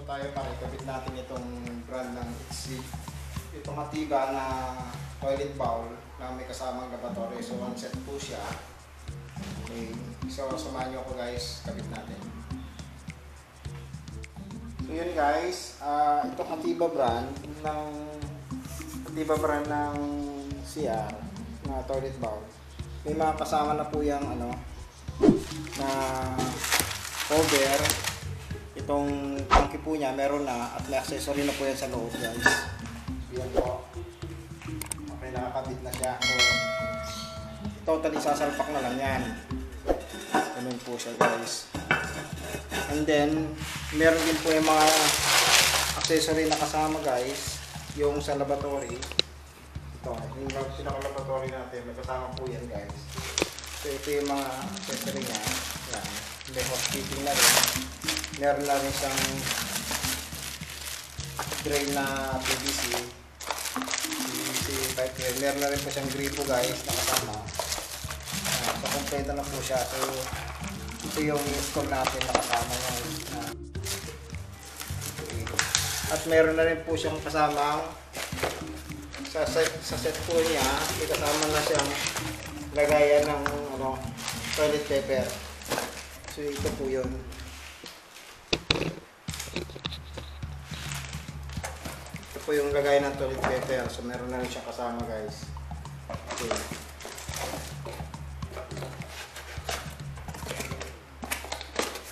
tayo makikabit natin itong brand ng Itzy. Itong Atiba na toilet bowl na may kasamang lavatory. So one set po siya. Okay. So samahan nyo ako guys, kabit natin. So yun guys, itong Atiba brand ng CR na toilet bowl. May mga kasama na po yung na cover. Itong tangke po niya meron na at may accessory na po yan sa loob guys. Yan po. Okay, nakakabit na siya. So, totally sasalpak na lang yan. Ganun po siya guys. And then, meron din po yung mga accessory na kasama guys. Yung sa lavatory. Ito, yung pinaka-lavatory natin. May kasama po yan guys. So, ito yung mga accessory niya. Yan. May housekeeping na rin. Meron na rin siyang drain na PVC pipe drain. Meron na rin po siyang gripo guys na kasama. So kompleto na po siya. So ito yung install natin na kasama niya. Okay. At meron na rin po siyang kasama sa set po niya. May kasama na siyang lagayan ng toilet paper. So ito po yun. Ito po yung lagay ng toilet paper. So meron na rin siya kasama guys. Okay.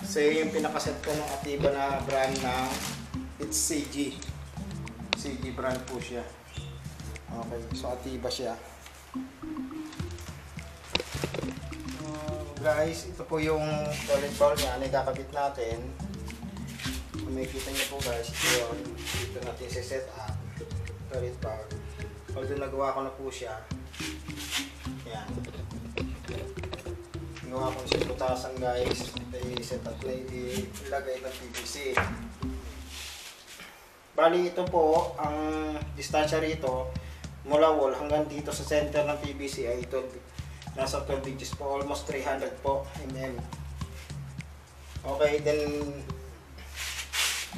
So yung pinakaset ko ng Atiba na brand ng it's CG. CG brand po siya. Okay. So Atiba siya. Guys, ito po yung toilet bowl niya na ikakabit natin. Kung makikita niyo po guys, ito yun. Dito natin set up toilet bowl. Although nagawa ko na po siya. Yan. Nagawa ko siya butasan guys. Ito i-set up na ilagay ng PVC. Bali ito po, ang distansya rito mula wall hanggang dito sa center ng PVC ay nasa 12 inches po, almost 300 po mm. Okay, then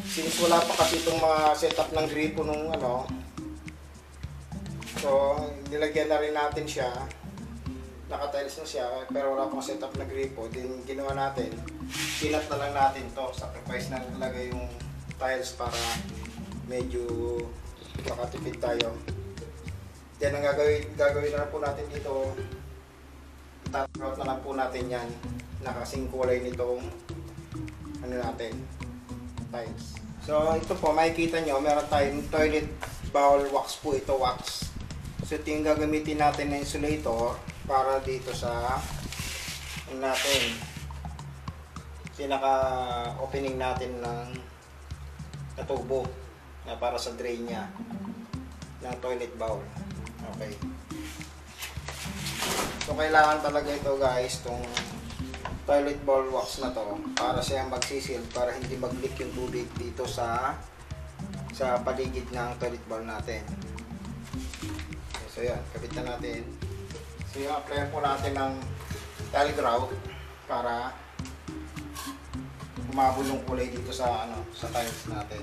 since wala pa kasi itong mga setup ng gripo nung so nilagyan na rin natin siya, naka-tiles na siya pero wala pang setup na gripo. Then ginawa natin, sinat na lang natin to, sacrifice na talaga yung tiles para medyo makatipid tayo. Then ang gagawin na po natin dito, itatapot na lang po natin yan na kasing kulay nitong natin tiles. So ito po makikita nyo, meron tayong toilet bowl wax po, ito wax. So ito yung gagamitin natin na insulator para dito sa natin pinaka opening natin ng tubo na para sa drain nya ng toilet bowl. Okay. So kailangan talaga ito guys, itong toilet bowl wax na to para siyang magsisil, para hindi mag-leak yung tubig dito sa paligid ng toilet bowl natin. Okay, so yan, kabitan natin. So yung apply po natin ng tile grout para umabol yung kulay dito sa sa tiles natin.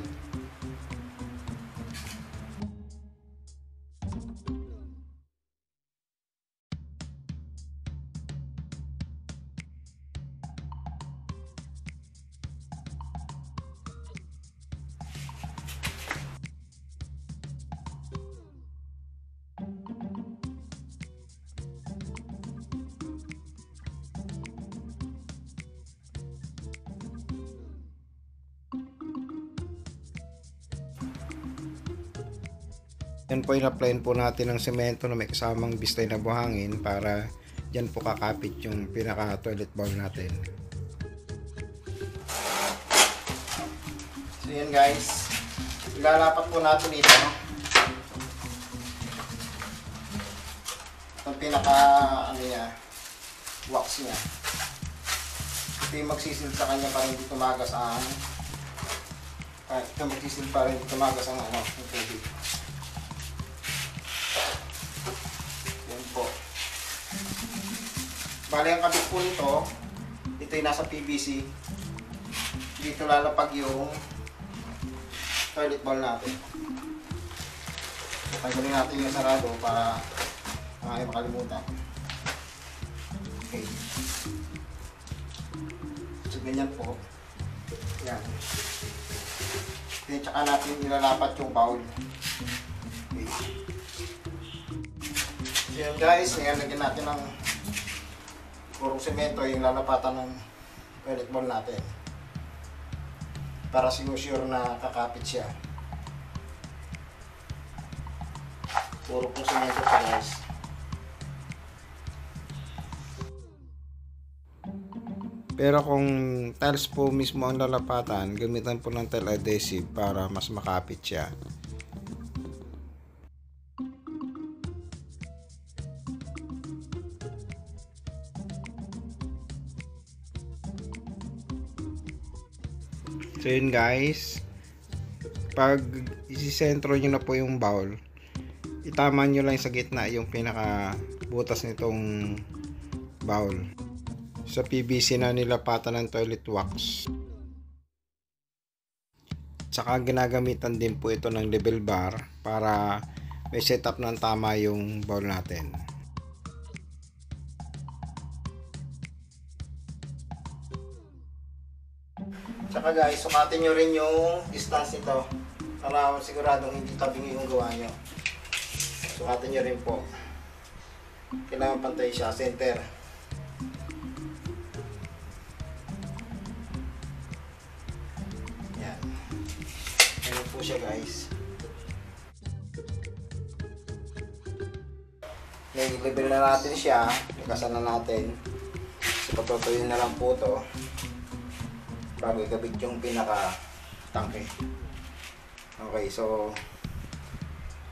Yan po yung applyin po natin ng semento na may kasamang bistay na buhangin para dyan po kakapit yung pinaka toilet bowl natin. So yan guys, ilalapat po natin ito. Itong pinaka wax niya. Ito yung magsisil sa kanya para hindi tumagas ang ito magsisil para hindi tumagas ang tubig. Bali ang kabit po nito, ito yung nasa PVC. Dito lalapag yung toilet bowl natin. Tanggalin natin yung sarado para ay makalimutan. Okay. So, ganyan po. Yan. Okay, tsaka natin nilalapat yung bowl. Okay. So, yun guys, nilagyan natin ng purong semento yung lalapatan ng toilet bowl natin. Para sure na kakapit siya. Puro pong semento pa guys. Pero kung tiles po mismo ang lalapatan, gamitan po ng tile adhesive para mas makapit siya. So yun guys, pag isisentro nyo na po yung bowl, itama nyo lang sa gitna yung pinaka butas nitong bowl. Sa PVC na nilapatan ng toilet wax. Tsaka ginagamitan din po ito ng level bar para may setup ng tama yung bowl natin. Tsaka guys, sukatin nyo rin yung distance nito para siguradong hindi tabing yung gawa nyo. Sukatin nyo rin po. Kailangan pantay siya, center. Yan. Ganyan po siya guys. Nag-level na natin siya. Ikasan na natin. So, patutuyin na lang po ito bago ikabit yung pinaka tangke. Okay, so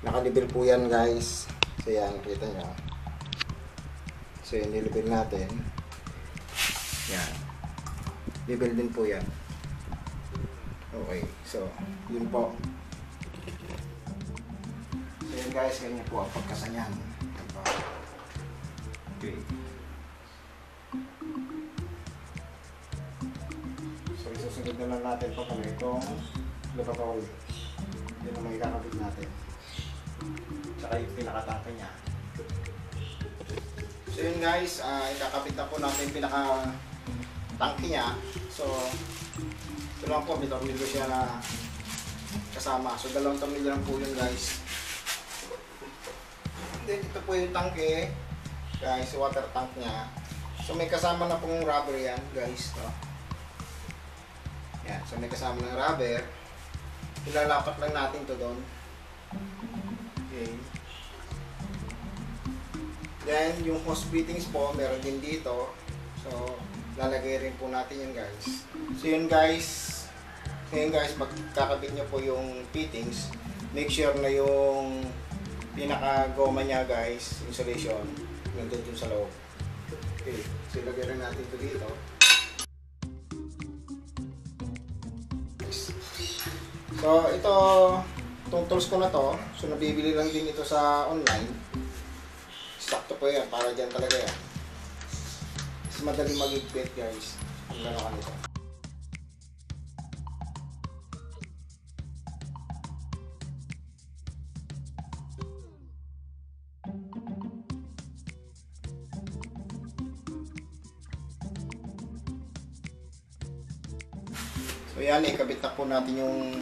naka-level po yan guys. So yan, kita nyo. So yun, nilibel natin. Yan. Level din po yan. Okay, so yun po. So yun guys, ganyan po ang pagkasanyan. Okay. So isusunod na lang natin pa kami itong laboratory. Yun ang may kakabit natin. Tsaka yung pinakatangke niya. So yun guys, ikakabit na po natin yung pinaka-tangke niya. So ito lang po, may tornilyo siya na kasama. So dalawang tornilyo lang po yun guys. Then ito po yung tangke guys, water tank niya. So may kasama na pong rubber yan guys. Yan, so may kasama ng rubber. Ilalapat lang natin to doon. Okay. Then, yung hose fittings po, meron din dito. So, lalagay rin po natin yun guys. So, yun guys. Ngayon guys, pagkakabit nyo po yung fittings, make sure na yung pinaka-goma niya guys, insulation, nandun dun sa loob. Okay. So, ilagay rin natin ito dito. So, itong tools ko na to, so nabibili lang din ito sa online. Sakto po yan, para dyan talaga yan. Mas madaling mag-igpit guys, ang lalakan nito. So yan, ikabit na po natin yung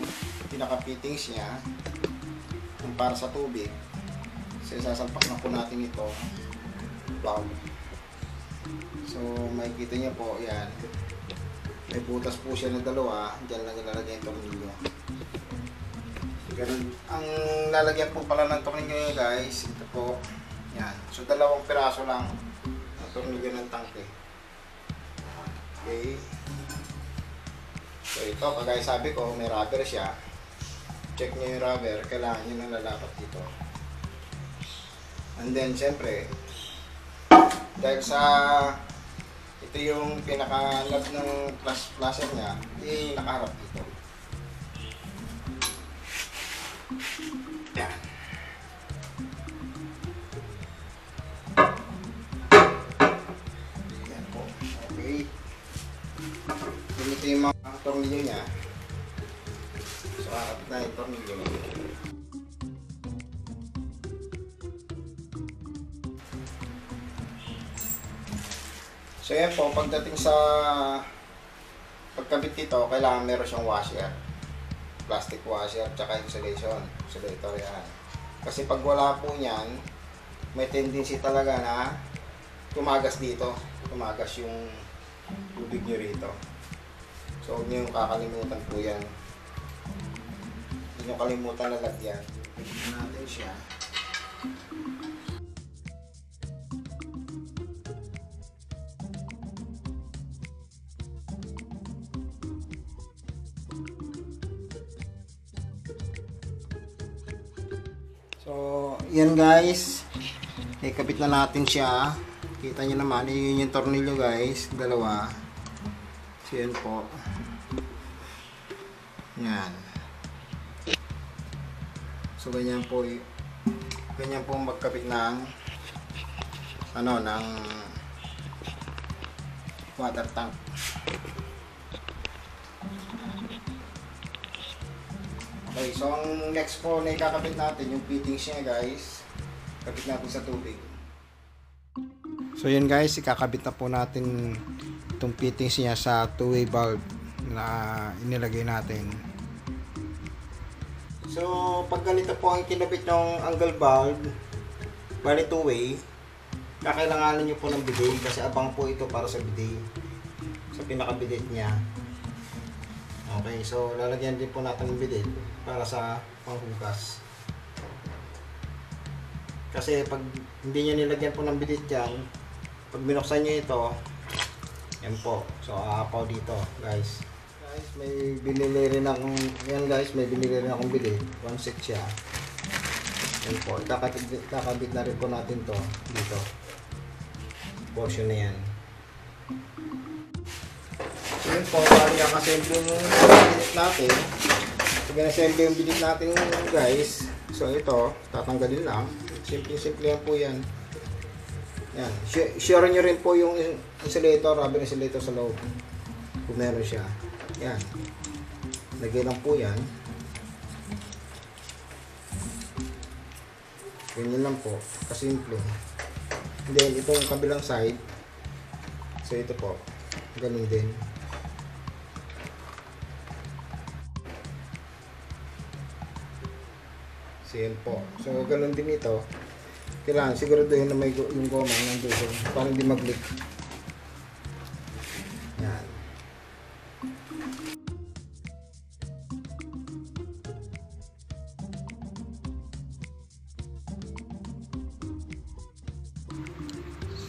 pinaka-fittings niya yung para sa tubig. So sasalpak na po natin ito valve. So makikita niyo po yan, may butas po siya na dalawa. Diyan lang ilalagay yung tornilyo. So, ganun. Ang lalagyan po pala ng tornilyo niya guys, ito po yan. So dalawang piraso lang ang tornilyo ng tangke. Okay. So ito, kagaya sabi ko, may rubber siya. Check nyo yung rubber, kailangan nyo nang lalapat dito. And then, syempre, dahil sa ito yung pinaka-lab ng flasher niya, nakaharap dito. Yan. Yan po. Okay. Ito yung mga tornilyo niya. So So, kakapit na yung tornilyo. So, yan po, pagdating sa pagkabit dito, kailangan meron siyang washer. Plastic washer, tsaka insulation. Insulator yan. Kasi pag wala po niyan, may tendency talaga na tumagas dito. Tumagas yung tubig nyo rito. So, huwag nyo kakalimutan po yan. Huwag nyo kalimutan na lagyan. Tignan natin siya. So, yan guys. Ikabit na natin siya. Kita nyo naman, yun yung tornilyo guys. Dalawa. So, yan po. Yan. So, ganyan po magkabit ng ng water tank. Okay, so ang next po na ikakabit natin yung fittings niya guys. Kabit natin sa tubig. So yun guys, ikakabit na po natin itong fittings niya sa two-way valve na inilagay natin. So pag ganito po ang kinabit ng angle valve, bali two-way, kakailanganin nyo po ng bidet kasi abang po ito para sa bidet. Sa pinakabidet niya. Okay, so lalagyan din po natin ng bidet para sa panghugas. Kasi pag hindi nyo nilagyan po ng bidet yan, pag binuksan nyo ito, yan po. So aapaw dito guys. Guys, may binili rin akong, yan guys, may binili rin akong bidet. 1.6 siya. Yan po, kakabit na rin po natin to dito. Portion na yan. So yun po, bali ang assemble yung bidet natin. So ginassemble yung bidet natin guys. So ito, tatanggalin lang. Simple yan po yan. Yan. Sure nyo rin po yung insulator, rubber insulator sa loob. Kung meron siya. Yan. Lagay lang po yan. Ganyan lang po. Kasimple. And then, itong kabilang side. So ito po. Ganun din. So yan po. So ganun din ito. Kailangan siguraduhin na may yung goma nandun para hindi mag-leak. Yan.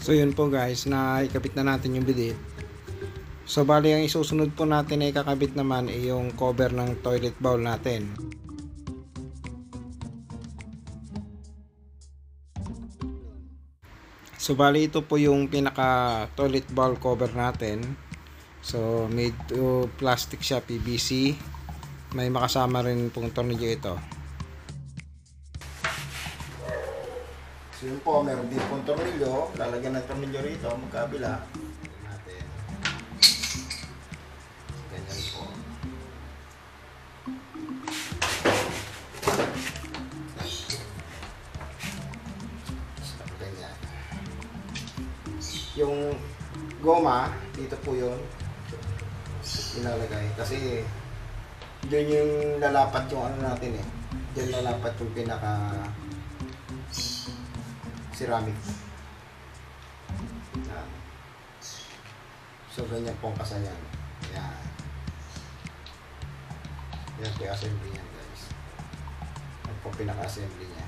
So yun po guys, na ikabit na natin yung bidet. So bali ang isusunod po natin na ikakabit naman ay yung cover ng toilet bowl natin. So bali ito po yung pinaka toilet bowl cover natin. So made to plastic siya, PVC. May makasama rin pong tornilyo ito. So yun po, meron din pong tornilyo. Lalagyan ng tornilyo rito, magkabila. Natin. Ganyan po. Yung goma, dito po yun ilalagay kasi dyan yung lalapat yung ano natin dyan lalapat yung pinaka ceramic. Yan. So ganyan pong kasayan. Yan. Yan po yung assembly niya guys. Yan po pinaka-assembly niya.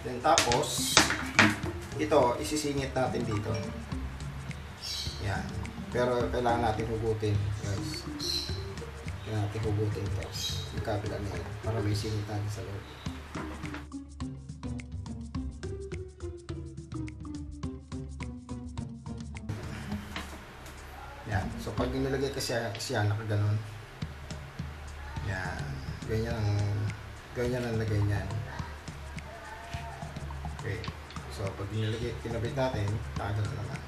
Then tapos ito isisingit natin dito. Yan. Pero kailangan natin hugutin, guys. Kailangan natin hugutin ito. Yung kabila na yan. Para may singit natin sa loob. Yan. So pag inilagay kasi siya nakaganon. Yan. ganyan ang lagay niyan. Okay. So, pag kinabit natin, tagal na naman.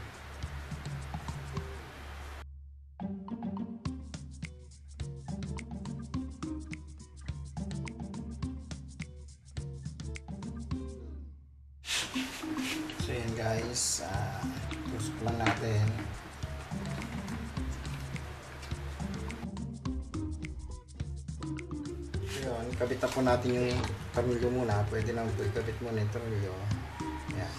So, yan guys. Tusok lang natin. Yun, kabit na po natin yung tornilyo muna. Pwede lang po ikabit muna yung tornilyo. Yan.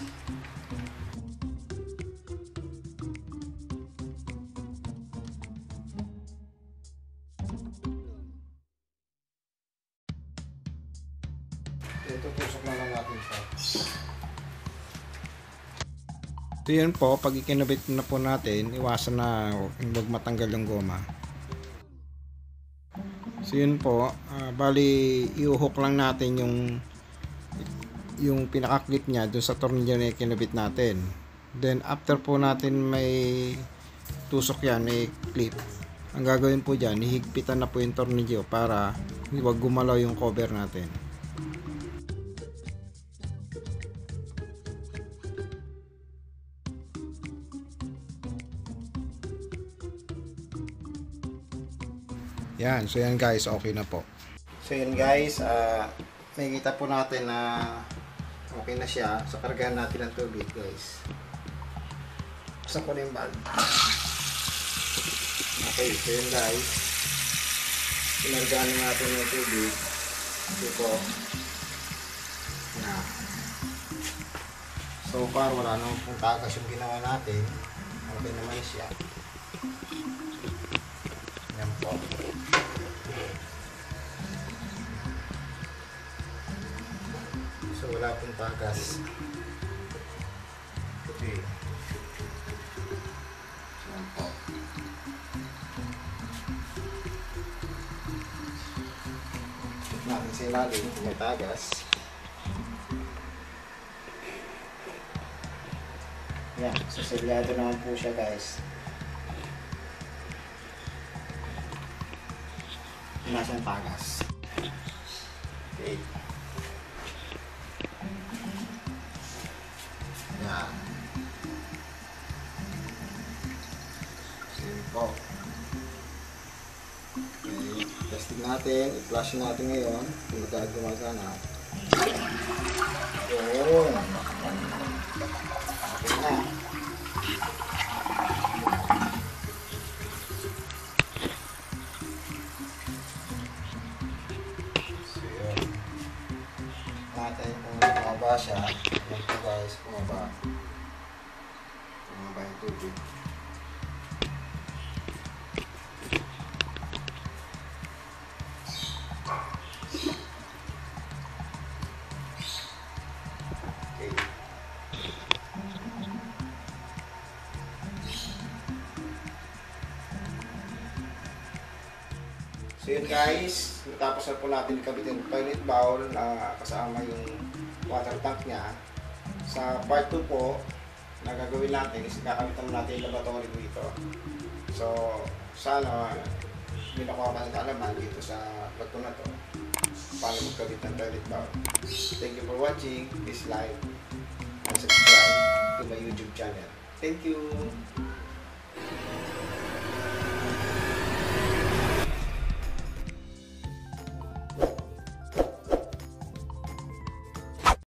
Ito, tusok na lang natin siya. So yun po, pag ikinabit na po natin, iwasan na huwag matanggal yung goma. So yun po, bali iuhok lang natin yung pinaka-clip niya dun sa tornilyo na kinabit natin. Then after po natin may tusok yan, may clip. Ang gagawin po dyan, hihigpitan na po yung tornilyo para huwag gumalaw yung cover natin. Yan, so yan guys, okay na po. So yan guys, makikita po natin na okay na siya. So kargahan natin ng tubig guys. Buksan ko na yung valve. Okay, so yan guys. Pinargahan natin yung tubig. Ito po. Yan. So far, wala nang pong tagas yung ginawa natin. Okay naman siya. Yan po. So wala pong tagas. Okay. Yan po. Check natin sa ilalim kung may tagas. Yan. So selyado naman po siya guys. Wala siyang tagas. Okay. Yan. Same po. Okay. Testing natin. I-flush natin ngayon. Kung gumagana. Yun. Okay na. Natin kung bumaba siya. Yan po guys, bumaba yung tubig. Okay. So yun guys, natapos na po natin ikabit yung toilet bowl na kasama yung water tank niya. Sa part 2 po, na gagawin natin is kakabitan natin yung laboratory dito. So, sana may nakuha ka ng kaalaman dito sa bato na to paano magkabit ng toilet bowl. Thank you for watching. Please like and subscribe to my YouTube channel. Thank you!